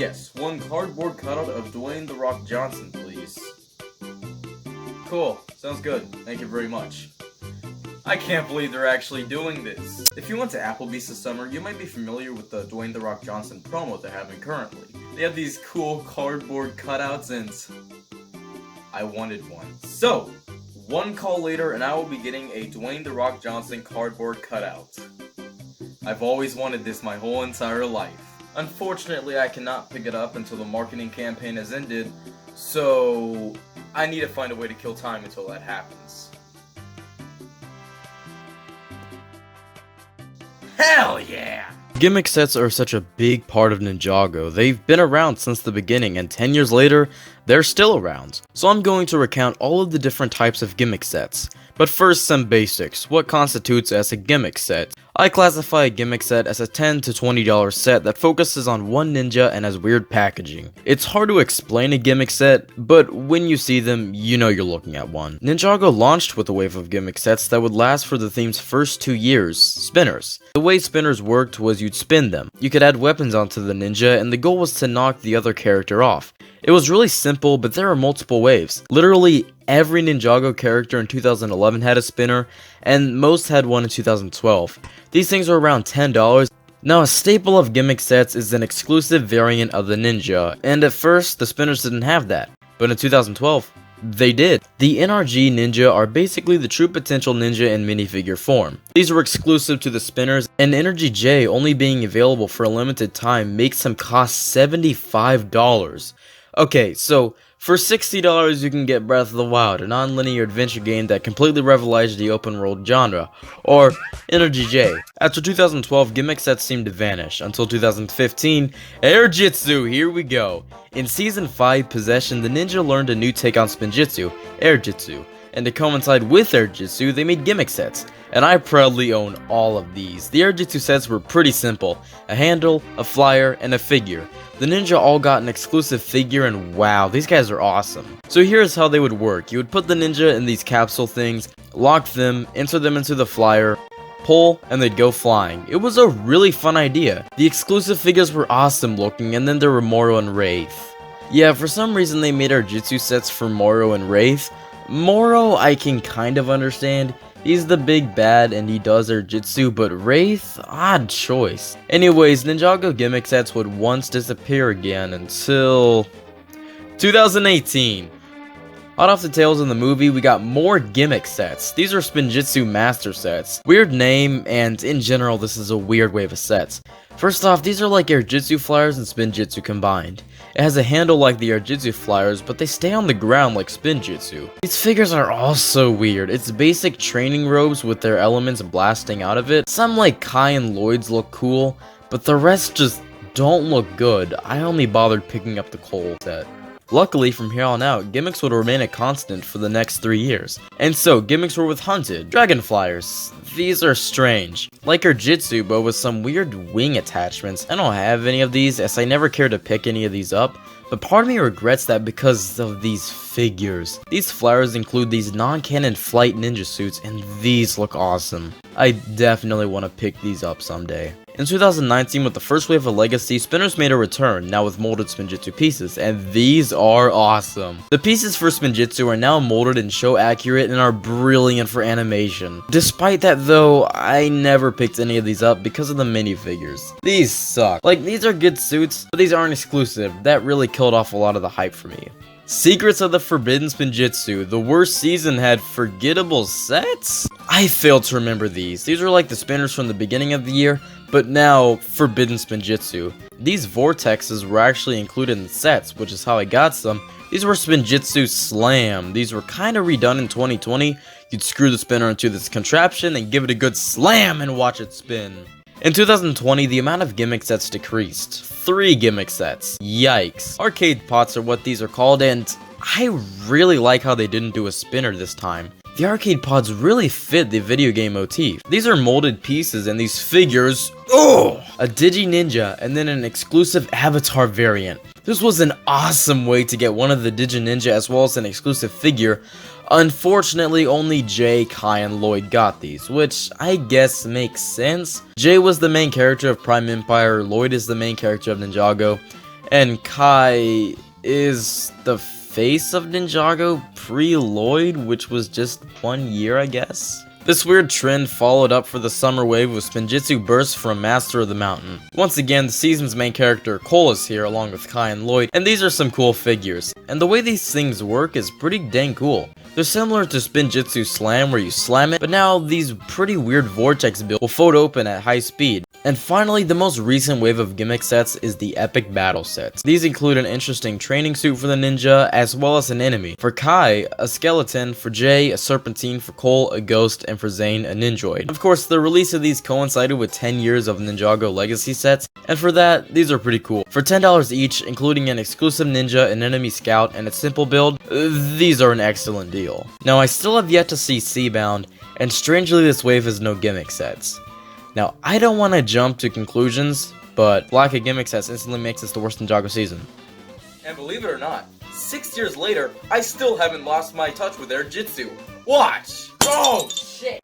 Yes, one cardboard cutout of Dwayne "The Rock" Johnson, please. Cool, sounds good. Thank you very much. I can't believe they're actually doing this. If you went to Applebee's this summer, you might be familiar with the Dwayne "The Rock" Johnson promo they're having currently. They have these cool cardboard cutouts and I wanted one. So, one call later and I will be getting a Dwayne "The Rock" Johnson cardboard cutout. I've always wanted this my whole entire life. Unfortunately, I cannot pick it up until the marketing campaign has ended, so I need to find a way to kill time until that happens. Hell yeah! Gimmick sets are such a big part of Ninjago. They've been around since the beginning, and 10 years later, they're still around. So I'm going to recount all of the different types of gimmick sets. But first, some basics. What constitutes as a gimmick set? I classify a gimmick set as a $10 to $20 set that focuses on one ninja and has weird packaging. It's hard to explain a gimmick set, but when you see them, you know you're looking at one. Ninjago launched with a wave of gimmick sets that would last for the theme's first 2 years, spinners. The way spinners worked was you'd spin them. You could add weapons onto the ninja, and the goal was to knock the other character off. It was really simple, but there are multiple waves. Literally every Ninjago character in 2011 had a spinner, and most had one in 2012. These things are around $10. Now, a staple of gimmick sets is an exclusive variant of the ninja, and at first, the spinners didn't have that. But in 2012, they did. The NRG Ninja are basically the true potential ninja in minifigure form. These were exclusive to the spinners, and Energy J only being available for a limited time makes them cost $75. Okay, so for $60 you can get Breath of the Wild, a non-linear adventure game that completely revolutionized the open world genre, or Energy J. After 2012, gimmick sets seemed to vanish, until 2015, Air Jitsu, here we go. In Season 5, Possession, the ninja learned a new take on Spinjitzu, Air Jitsu, and to coincide with Air Jitsu, they made gimmick sets, and I proudly own all of these. The Air Jitsu sets were pretty simple, a handle, a flyer, and a figure. The ninja all got an exclusive figure, and wow, these guys are awesome. So here's how they would work. You would put the ninja in these capsule things, lock them, enter them into the flyer, pull, and they'd go flying. It was a really fun idea. The exclusive figures were awesome looking, and then there were Moro and Wraith. Yeah, for some reason they made our Jitsu sets for Moro and Wraith. Moro I can kind of understand. He's the big bad and he does their jutsu, but Wraith? Odd choice. Anyways, Ninjago gimmick sets would once disappear again until 2018. Hot off the tails in the movie, we got more gimmick sets. These are Spinjitzu Master sets. Weird name, and in general, this is a weird wave of sets. First off, these are like Air Jitsu flyers and Spinjitzu combined. It has a handle like the Air Jitsu flyers, but they stay on the ground like Spinjitzu. These figures are also weird. It's basic training robes with their elements blasting out of it. Some like Kai and Lloyd's look cool, but the rest just don't look good. I only bothered picking up the Cole set. Luckily, from here on out, gimmicks would remain a constant for the next 3 years. And so, gimmicks were with Hunted, Dragon Flyers. These are strange. Like Air Jitsu, but with some weird wing attachments. I don't have any of these, as I never cared to pick any of these up. But part of me regrets that because of these figures. These flyers include these non-canon flight ninja suits, and these look awesome. I definitely want to pick these up someday. In 2019, with the first wave of Legacy, spinners made a return, now with molded Spinjitzu pieces, and these are awesome. The pieces for Spinjitzu are now molded and show accurate and are brilliant for animation. Despite that though, I never picked any of these up because of the minifigures. These suck. Like, these are good suits, but these aren't exclusive. That really killed off a lot of the hype for me. Secrets of the Forbidden Spinjitzu. The worst season had forgettable sets? I failed to remember these. These are like the spinners from the beginning of the year, but now Forbidden Spinjitzu. These vortexes were actually included in the sets, which is how I got some. These were Spinjitzu Slam. These were kind of redone in 2020. You'd screw the spinner into this contraption and give it a good slam and watch it spin. In 2020, the amount of gimmick sets decreased. 3 gimmick sets. Yikes. Arcade pots are what these are called, and I really like how they didn't do a spinner this time. The arcade pods really fit the video game motif. These are molded pieces, and these figures, a Digi Ninja, and then an exclusive Avatar variant. This was an awesome way to get one of the Digi Ninja as well as an exclusive figure. Unfortunately, only Jay, Kai, and Lloyd got these, which I guess makes sense. Jay was the main character of Prime Empire, Lloyd is the main character of Ninjago, And Kai is the face of Ninjago pre-Lloyd, which was just 1 year, I guess? This weird trend followed up for the summer wave with Spinjitzu Burst from Master of the Mountain. Once again, the season's main character, Cole, is here along with Kai and Lloyd, and these are some cool figures. And the way these things work is pretty dang cool. They're similar to Spinjitzu Slam where you slam it, but now these pretty weird vortex builds will float open at high speed. And finally, the most recent wave of gimmick sets is the Epic Battle sets. These include an interesting training suit for the ninja, as well as an enemy. For Kai, a skeleton, for Jay, a serpentine, for Cole, a ghost, and for Zane, a ninjoid. Of course, the release of these coincided with 10 years of Ninjago Legacy sets, and for that, these are pretty cool. For $10 each, including an exclusive ninja, an enemy scout, and a simple build, these are an excellent deal. Now, I still have yet to see Seabound, and strangely this wave has no gimmick sets. Now, I don't want to jump to conclusions, but lack of gimmick sets instantly makes this the worst Ninjago season. And believe it or not, 6 years later, I still haven't lost my touch with Air Jitsu. Watch! Oh, shit!